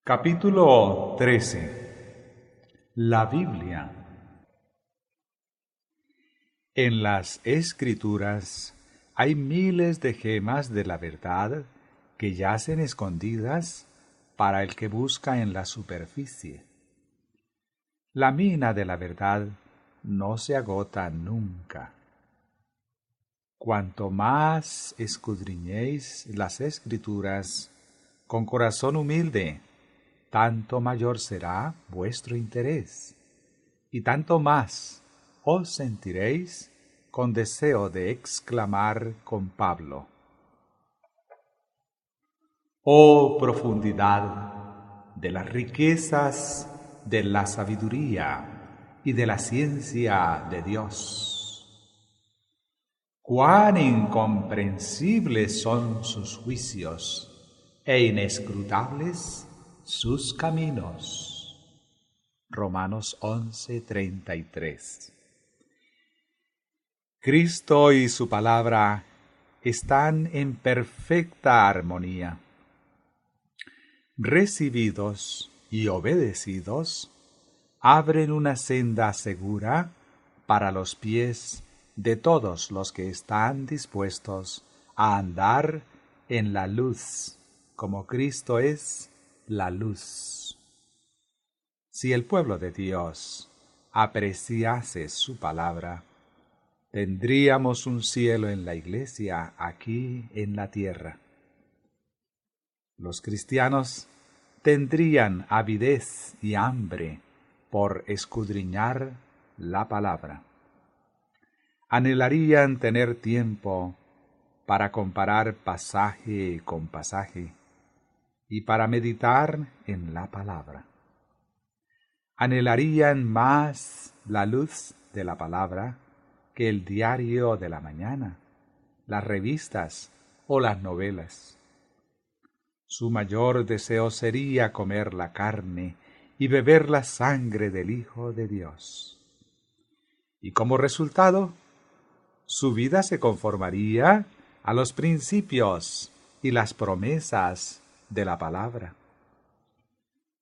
Capítulo 13. La Biblia. En las Escrituras hay miles de gemas de la verdad que yacen escondidas para el que busca en la superficie. La mina de la verdad no se agota nunca. Cuanto más escudriñéis las Escrituras con corazón humilde, tanto mayor será vuestro interés, y tanto más os sentiréis con deseo de exclamar con Pablo: «Oh profundidad de las riquezas de la sabiduría y de la ciencia de Dios! Cuán incomprensibles son sus juicios e inescrutables sus caminos». Romanos 11:33. Cristo y su palabra están en perfecta armonía. Recibidos y obedecidos, abren una senda segura para los pies de todos los que están dispuestos a andar en la luz, como Cristo es la luz. Si el pueblo de Dios apreciase su palabra, tendríamos un cielo en la iglesia aquí en la tierra. Los cristianos tendrían avidez y hambre por escudriñar la palabra. Anhelarían tener tiempo para comparar pasaje con pasaje y para meditar en la palabra. Anhelarían más la luz de la palabra que el diario de la mañana, las revistas o las novelas. Su mayor deseo sería comer la carne y beber la sangre del Hijo de Dios. Y como resultado, su vida se conformaría a los principios y las promesas de la palabra.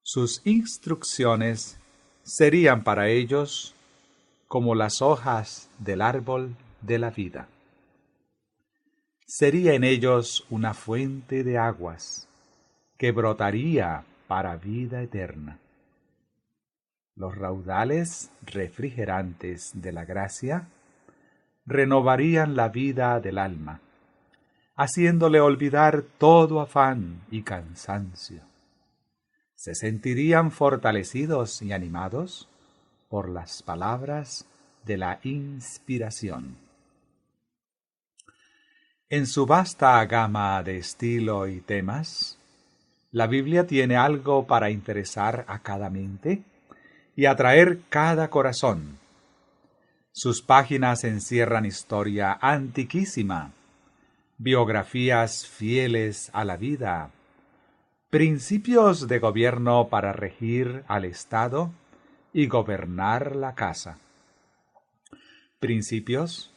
Sus instrucciones serían para ellos como las hojas del árbol de la vida. Sería en ellos una fuente de aguas que brotaría para vida eterna. Los raudales refrigerantes de la gracia renovarían la vida del alma, haciéndole olvidar todo afán y cansancio. Se sentirían fortalecidos y animados por las palabras de la inspiración. En su vasta gama de estilo y temas, la Biblia tiene algo para interesar a cada mente y atraer cada corazón. Sus páginas encierran historia antiquísima, biografías fieles a la vida, principios de gobierno para regir al Estado y gobernar la casa. Principios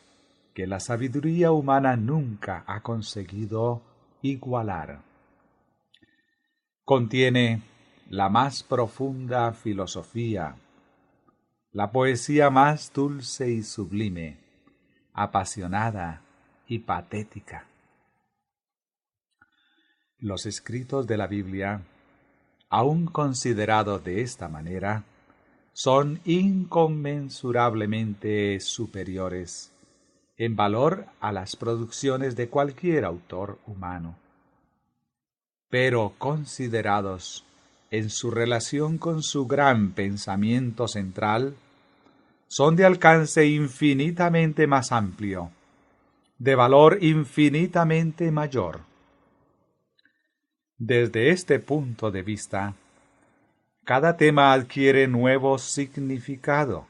que la sabiduría humana nunca ha conseguido igualar. Contiene la más profunda filosofía, la poesía más dulce y sublime, apasionada y patética. Los escritos de la Biblia, aun considerados de esta manera, son inconmensurablemente superiores en valor a las producciones de cualquier autor humano. Pero considerados en su relación con su gran pensamiento central, son de alcance infinitamente más amplio, de valor infinitamente mayor. Desde este punto de vista, cada tema adquiere nuevo significado.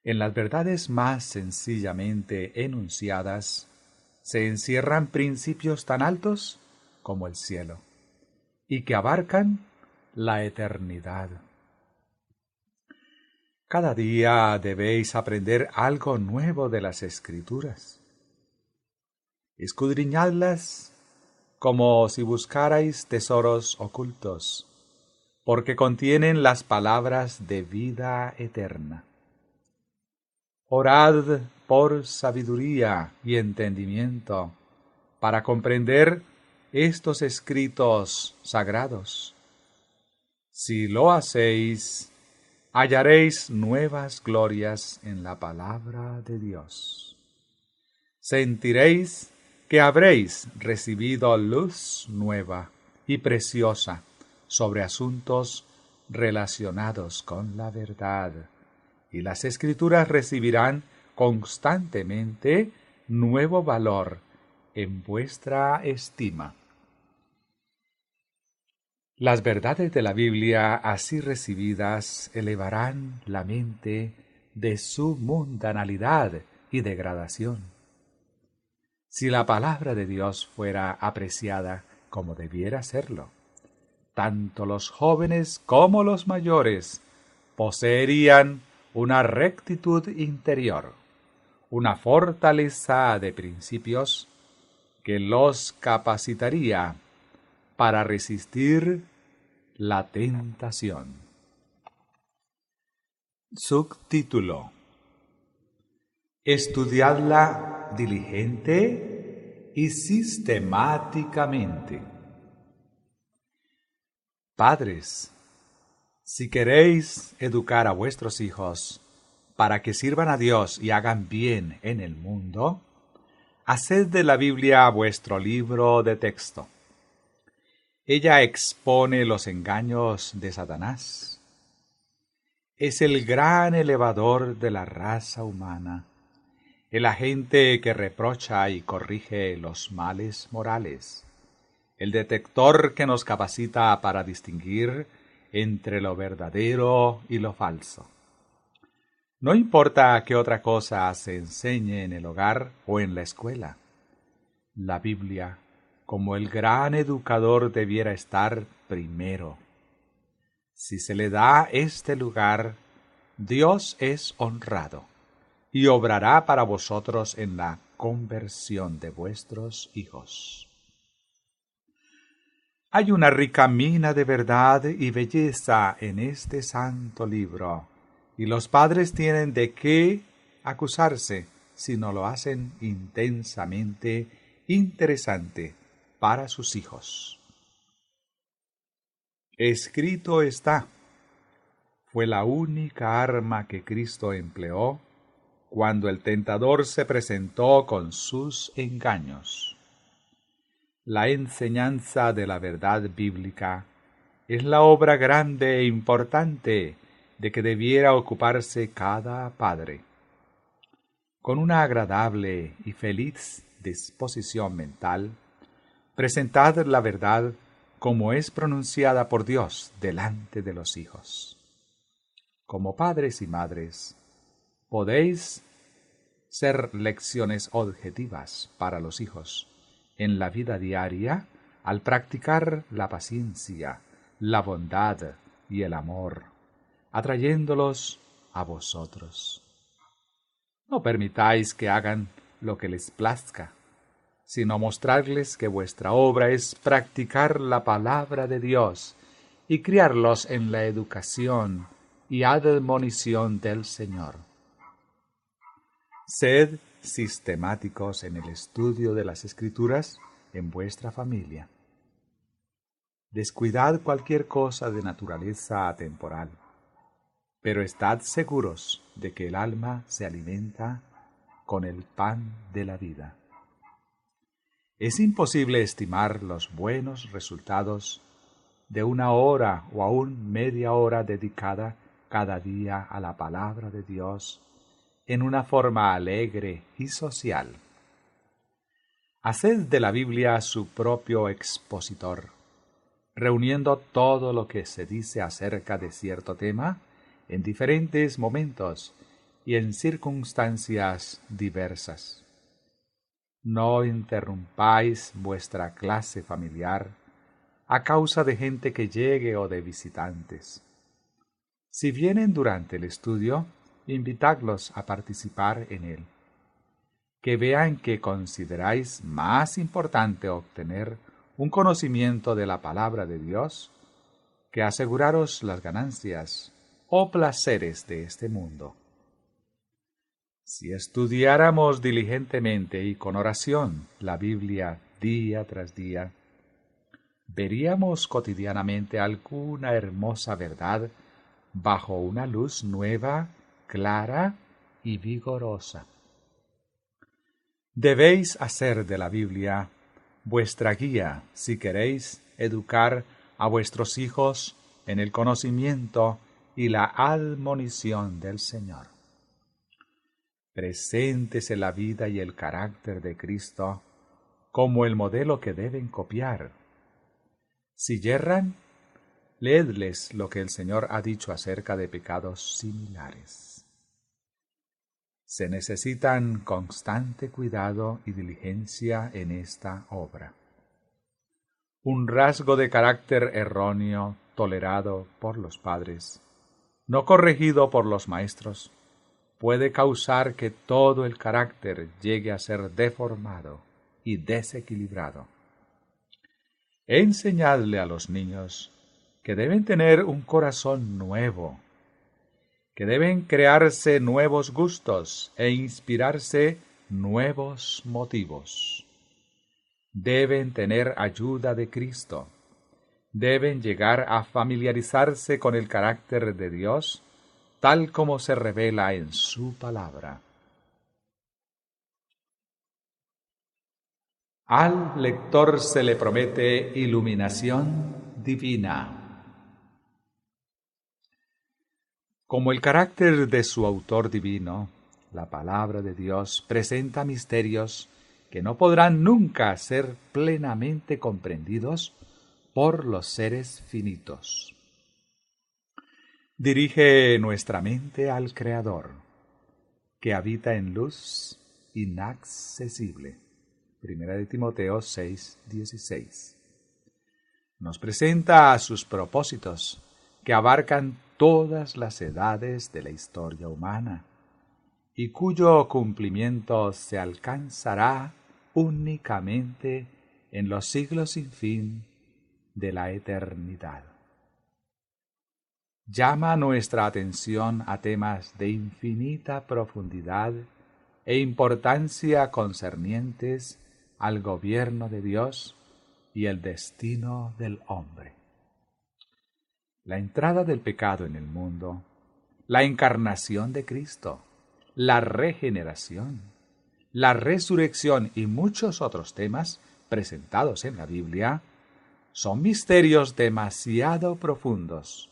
En las verdades más sencillamente enunciadas se encierran principios tan altos como el cielo, y que abarcan la eternidad. Cada día debéis aprender algo nuevo de las Escrituras. Escudriñadlas como si buscarais tesoros ocultos, porque contienen las palabras de vida eterna. Orad por sabiduría y entendimiento, para comprender estos escritos sagrados. Si lo hacéis, hallaréis nuevas glorias en la palabra de Dios. Sentiréis que habréis recibido luz nueva y preciosa sobre asuntos relacionados con la verdad, y las Escrituras recibirán constantemente nuevo valor en vuestra estima. Las verdades de la Biblia así recibidas elevarán la mente de su mundanalidad y degradación. Si la palabra de Dios fuera apreciada como debiera serlo, tanto los jóvenes como los mayores poseerían una rectitud interior, una fortaleza de principios que los capacitaría para resistir la tentación. Subtítulo: Estudiadla diligente y sistemáticamente. Padres, si queréis educar a vuestros hijos para que sirvan a Dios y hagan bien en el mundo, haced de la Biblia vuestro libro de texto. Ella expone los engaños de Satanás. Es el gran elevador de la raza humana, el agente que reprocha y corrige los males morales, el detector que nos capacita para distinguir entre lo verdadero y lo falso. No importa qué otra cosa se enseñe en el hogar o en la escuela, la Biblia, como el gran educador, debiera estar primero. Si se le da este lugar, Dios es honrado y obrará para vosotros en la conversión de vuestros hijos. Hay una rica mina de verdad y belleza en este santo libro, y los padres tienen de qué acusarse si no lo hacen intensamente interesante para sus hijos. Escrito está, fue la única arma que Cristo empleó cuando el tentador se presentó con sus engaños. La enseñanza de la verdad bíblica es la obra grande e importante de que debiera ocuparse cada padre. Con una agradable y feliz disposición mental, presentad la verdad como es pronunciada por Dios delante de los hijos. Como padres y madres, podéis ser lecciones objetivas para los hijos en la vida diaria al practicar la paciencia, la bondad y el amor, atrayéndolos a vosotros. No permitáis que hagan lo que les plazca, sino mostrarles que vuestra obra es practicar la palabra de Dios y criarlos en la educación y admonición del Señor. Sed sistemáticos en el estudio de las Escrituras en vuestra familia. Descuidad cualquier cosa de naturaleza atemporal, pero estad seguros de que el alma se alimenta con el pan de la vida. Es imposible estimar los buenos resultados de una hora o aún media hora dedicada cada día a la palabra de Dios en una forma alegre y social. Haced de la Biblia su propio expositor, reuniendo todo lo que se dice acerca de cierto tema en diferentes momentos y en circunstancias diversas. No interrumpáis vuestra clase familiar a causa de gente que llegue o de visitantes. Si vienen durante el estudio, invitadlos a participar en él. Que vean que consideráis más importante obtener un conocimiento de la palabra de Dios que aseguraros las ganancias o placeres de este mundo. Si estudiáramos diligentemente y con oración la Biblia día tras día, veríamos cotidianamente alguna hermosa verdad bajo una luz nueva, clara y vigorosa. Debéis hacer de la Biblia vuestra guía si queréis educar a vuestros hijos en el conocimiento y la admonición del Señor. Preséntese la vida y el carácter de Cristo como el modelo que deben copiar. Si yerran, leedles lo que el Señor ha dicho acerca de pecados similares. Se necesitan constante cuidado y diligencia en esta obra. Un rasgo de carácter erróneo tolerado por los padres, no corregido por los maestros, puede causar que todo el carácter llegue a ser deformado y desequilibrado. Enseñadle a los niños que deben tener un corazón nuevo, que deben crearse nuevos gustos e inspirarse nuevos motivos. Deben tener ayuda de Cristo. Deben llegar a familiarizarse con el carácter de Dios, tal como se revela en su palabra. Al lector se le promete iluminación divina. Como el carácter de su autor divino, la palabra de Dios presenta misterios que no podrán nunca ser plenamente comprendidos por los seres finitos. Dirige nuestra mente al Creador, que habita en luz inaccesible. 1 Timoteo 6:16. Nos presenta a sus propósitos, que abarcan todas las edades de la historia humana, y cuyo cumplimiento se alcanzará únicamente en los siglos sin fin de la eternidad. Llama nuestra atención a temas de infinita profundidad e importancia concernientes al gobierno de Dios y el destino del hombre. La entrada del pecado en el mundo, la encarnación de Cristo, la regeneración, la resurrección y muchos otros temas presentados en la Biblia son misterios demasiado profundos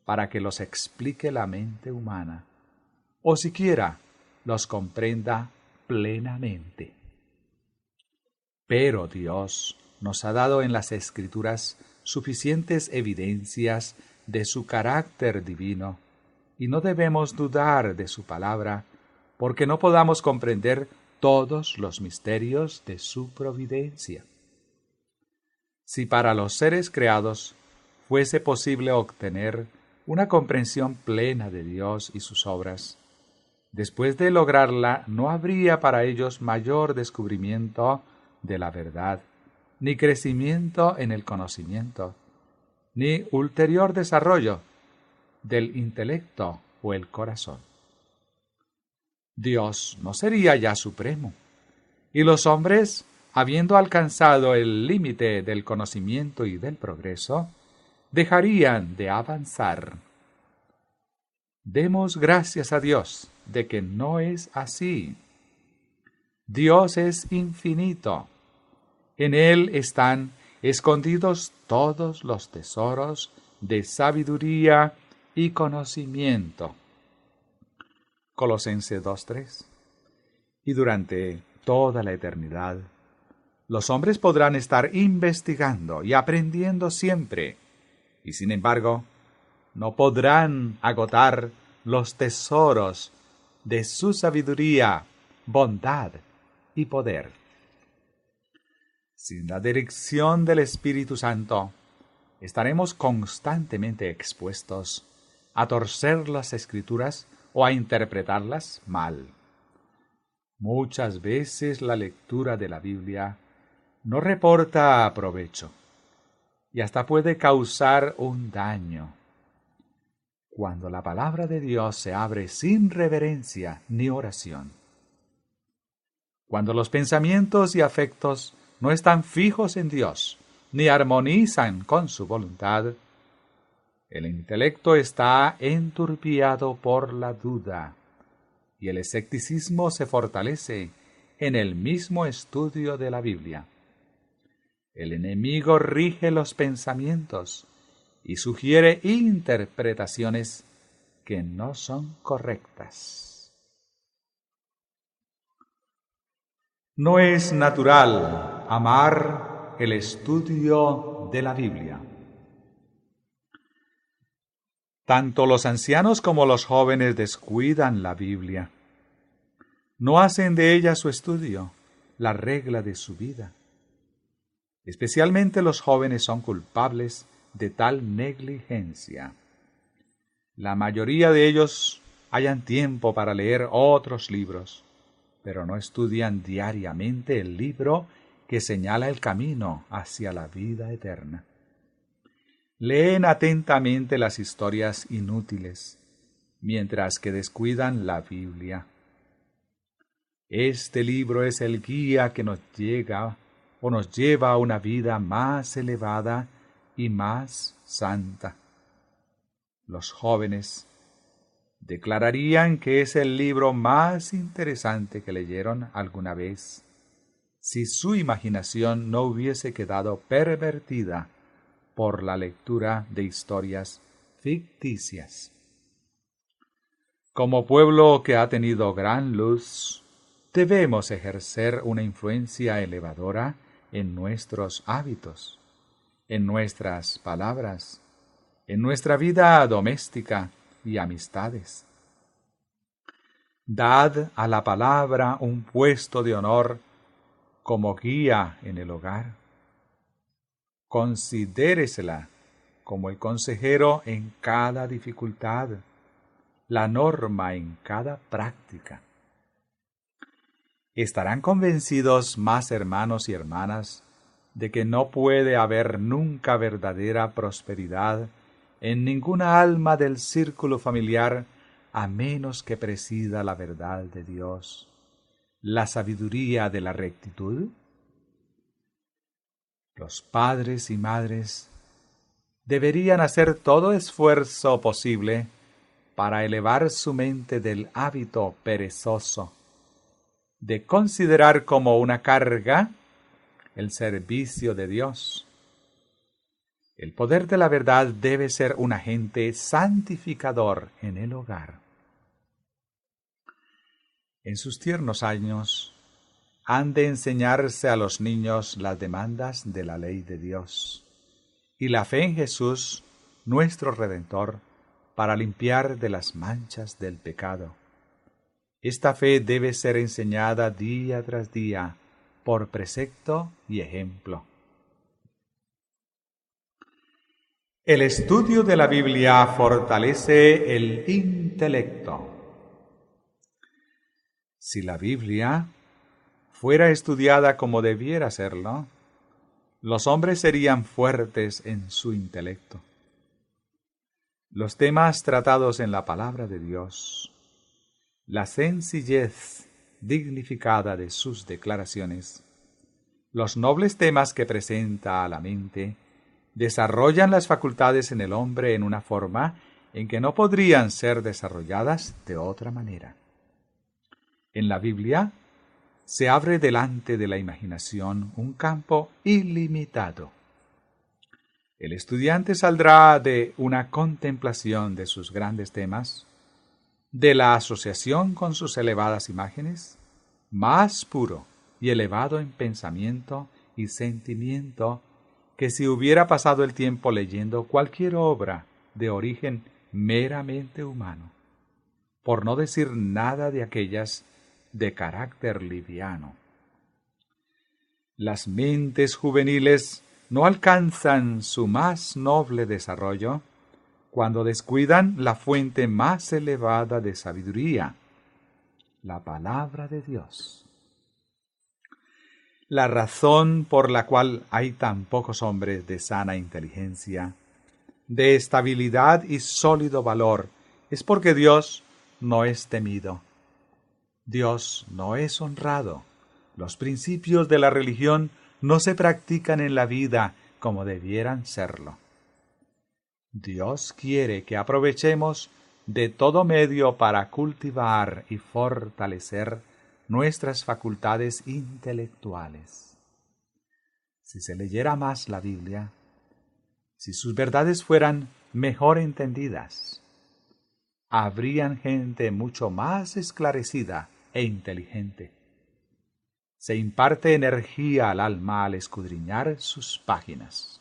para que los explique la mente humana, o siquiera los comprenda plenamente. Pero Dios nos ha dado en las Escrituras suficientes evidencias de su carácter divino, y no debemos dudar de su palabra, porque no podamos comprender todos los misterios de su providencia. Si para los seres creados fuese posible obtener una comprensión plena de Dios y sus obras, después de lograrla no habría para ellos mayor descubrimiento de la verdad, ni crecimiento en el conocimiento, ni ulterior desarrollo del intelecto o el corazón. Dios no sería ya supremo, y los hombres, habiendo alcanzado el límite del conocimiento y del progreso, dejarían de avanzar. Demos gracias a Dios de que no es así. Dios es infinito. En Él están escondidos todos los tesoros de sabiduría y conocimiento. Colosenses 2:3. Y durante toda la eternidad, los hombres podrán estar investigando y aprendiendo siempre, y sin embargo, no podrán agotar los tesoros de su sabiduría, bondad y poder. Sin la dirección del Espíritu Santo, estaremos constantemente expuestos a torcer las Escrituras o a interpretarlas mal. Muchas veces la lectura de la Biblia no reporta provecho y hasta puede causar un daño. Cuando la palabra de Dios se abre sin reverencia ni oración, cuando los pensamientos y afectos no están fijos en Dios, ni armonizan con su voluntad, el intelecto está enturbiado por la duda, y el escepticismo se fortalece en el mismo estudio de la Biblia. El enemigo rige los pensamientos y sugiere interpretaciones que no son correctas. No es natural amar el estudio de la Biblia. Tanto los ancianos como los jóvenes descuidan la Biblia. No hacen de ella su estudio, la regla de su vida. Especialmente los jóvenes son culpables de tal negligencia. La mayoría de ellos hallan tiempo para leer otros libros, pero no estudian diariamente el libro que señala el camino hacia la vida eterna. Leen atentamente las historias inútiles, mientras que descuidan la Biblia. Este libro es el guía que nos lleva a una vida más elevada y más santa. Los jóvenes declararían que es el libro más interesante que leyeron alguna vez, si su imaginación no hubiese quedado pervertida por la lectura de historias ficticias. Como pueblo que ha tenido gran luz, debemos ejercer una influencia elevadora en nuestros hábitos, en nuestras palabras, en nuestra vida doméstica y amistades. Dad a la palabra un puesto de honor como guía en el hogar. Considéresela como el consejero en cada dificultad, la norma en cada práctica. Estarán convencidos más hermanos y hermanas de que no puede haber nunca verdadera prosperidad en ninguna alma del círculo familiar a menos que presida la verdad de Dios, la sabiduría de la rectitud. Los padres y madres deberían hacer todo esfuerzo posible para elevar su mente del hábito perezoso de considerar como una carga el servicio de Dios. El poder de la verdad debe ser un agente santificador en el hogar. En sus tiernos años, han de enseñarse a los niños las demandas de la ley de Dios y la fe en Jesús, nuestro Redentor, para limpiar de las manchas del pecado. Esta fe debe ser enseñada día tras día, por precepto y ejemplo. El estudio de la Biblia fortalece el intelecto. Si la Biblia fuera estudiada como debiera serlo, los hombres serían fuertes en su intelecto. Los temas tratados en la palabra de Dios, la sencillez dignificada de sus declaraciones, los nobles temas que presenta a la mente, desarrollan las facultades en el hombre en una forma en que no podrían ser desarrolladas de otra manera. En la Biblia se abre delante de la imaginación un campo ilimitado. El estudiante saldrá de una contemplación de sus grandes temas, de la asociación con sus elevadas imágenes, más puro y elevado en pensamiento y sentimiento que si hubiera pasado el tiempo leyendo cualquier obra de origen meramente humano, por no decir nada de aquellas de carácter liviano. Las mentes juveniles no alcanzan su más noble desarrollo cuando descuidan la fuente más elevada de sabiduría, la palabra de Dios. La razón por la cual hay tan pocos hombres de sana inteligencia, de estabilidad y sólido valor, es porque Dios no es temido. Dios no es honrado. Los principios de la religión no se practican en la vida como debieran serlo. Dios quiere que aprovechemos de todo medio para cultivar y fortalecer nuestras facultades intelectuales. Si se leyera más la Biblia, si sus verdades fueran mejor entendidas, habrían gente mucho más esclarecida e inteligente. Se imparte energía al alma al escudriñar sus páginas.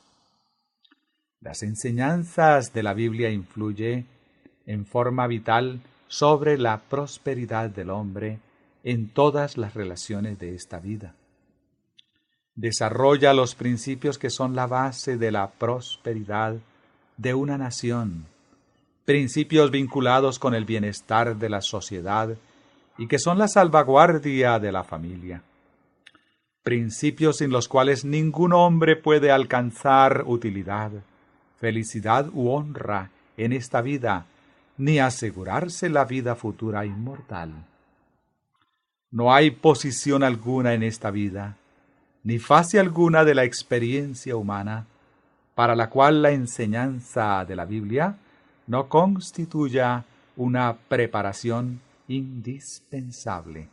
Las enseñanzas de la Biblia influyen en forma vital sobre la prosperidad del hombre en todas las relaciones de esta vida. Desarrolla los principios que son la base de la prosperidad de una nación, principios vinculados con el bienestar de la sociedad y que son la salvaguardia de la familia. Principios sin los cuales ningún hombre puede alcanzar utilidad, felicidad u honra en esta vida, ni asegurarse la vida futura inmortal. No hay posición alguna en esta vida, ni fase alguna de la experiencia humana, para la cual la enseñanza de la Biblia no constituya una preparación indispensable.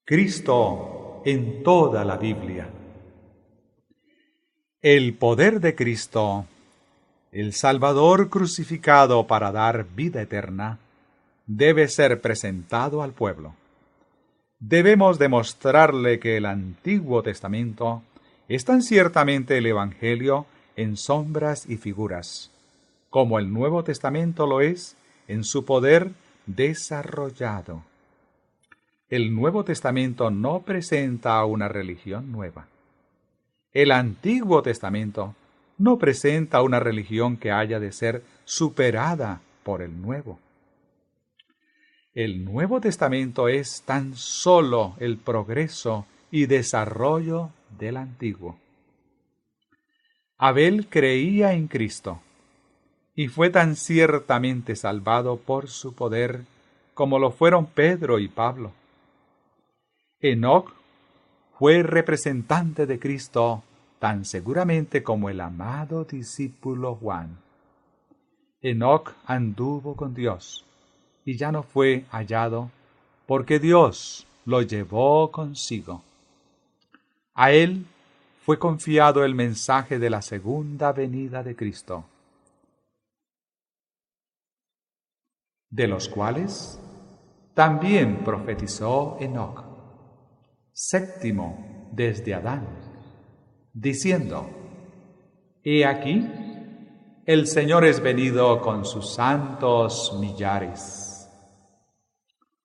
Cristo en toda la Biblia. El poder de Cristo, el Salvador crucificado para dar vida eterna, debe ser presentado al pueblo. Debemos demostrarle que el Antiguo Testamento es tan ciertamente el Evangelio en sombras y figuras, como el Nuevo Testamento lo es en su poder desarrollado. El Nuevo Testamento no presenta una religión nueva. El Antiguo Testamento no presenta una religión que haya de ser superada por el Nuevo. El Nuevo Testamento es tan solo el progreso y desarrollo del Antiguo. Abel creía en Cristo y fue tan ciertamente salvado por su poder como lo fueron Pedro y Pablo. Enoc fue representante de Cristo tan seguramente como el amado discípulo Juan. Enoc anduvo con Dios y ya no fue hallado porque Dios lo llevó consigo. A él fue confiado el mensaje de la segunda venida de Cristo, de los cuales también profetizó Enoc, séptimo desde Adán, diciendo: He aquí, el Señor es venido con sus santos millares.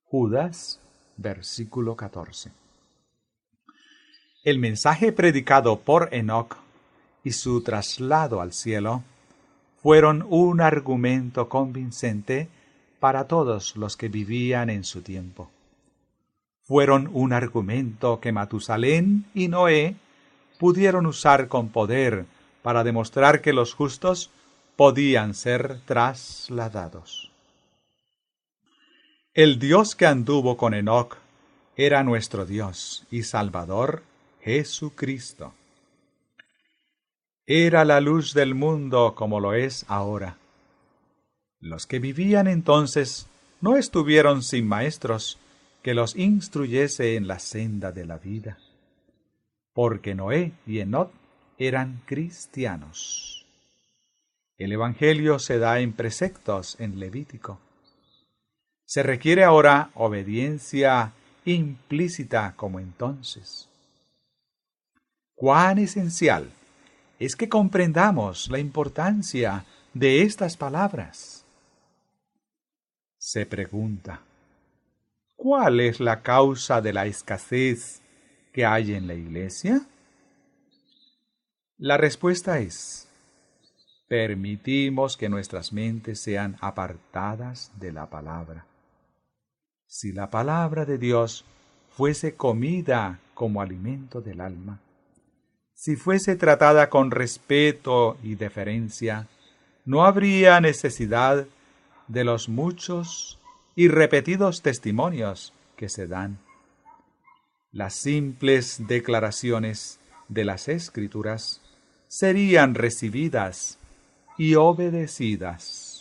Judas, versículo 14. El mensaje predicado por Enoc y su traslado al cielo fueron un argumento convincente para todos los que vivían en su tiempo. Fueron un argumento que Matusalén y Noé pudieron usar con poder para demostrar que los justos podían ser trasladados. El Dios que anduvo con Enoc era nuestro Dios y Salvador Jesucristo. Era la luz del mundo como lo es ahora. Los que vivían entonces no estuvieron sin maestros que los instruyese en la senda de la vida, porque Noé y Enoc eran cristianos. El Evangelio se da en preceptos en Levítico. Se requiere ahora obediencia implícita como entonces. Cuán esencial es que comprendamos la importancia de estas palabras. Se pregunta: ¿cuál es la causa de la escasez que hay en la Iglesia? La respuesta es: permitimos que nuestras mentes sean apartadas de la palabra. Si la palabra de Dios fuese comida como alimento del alma, si fuese tratada con respeto y deferencia, no habría necesidad de los muchos y repetidos testimonios que se dan. Las simples declaraciones de las Escrituras serían recibidas y obedecidas.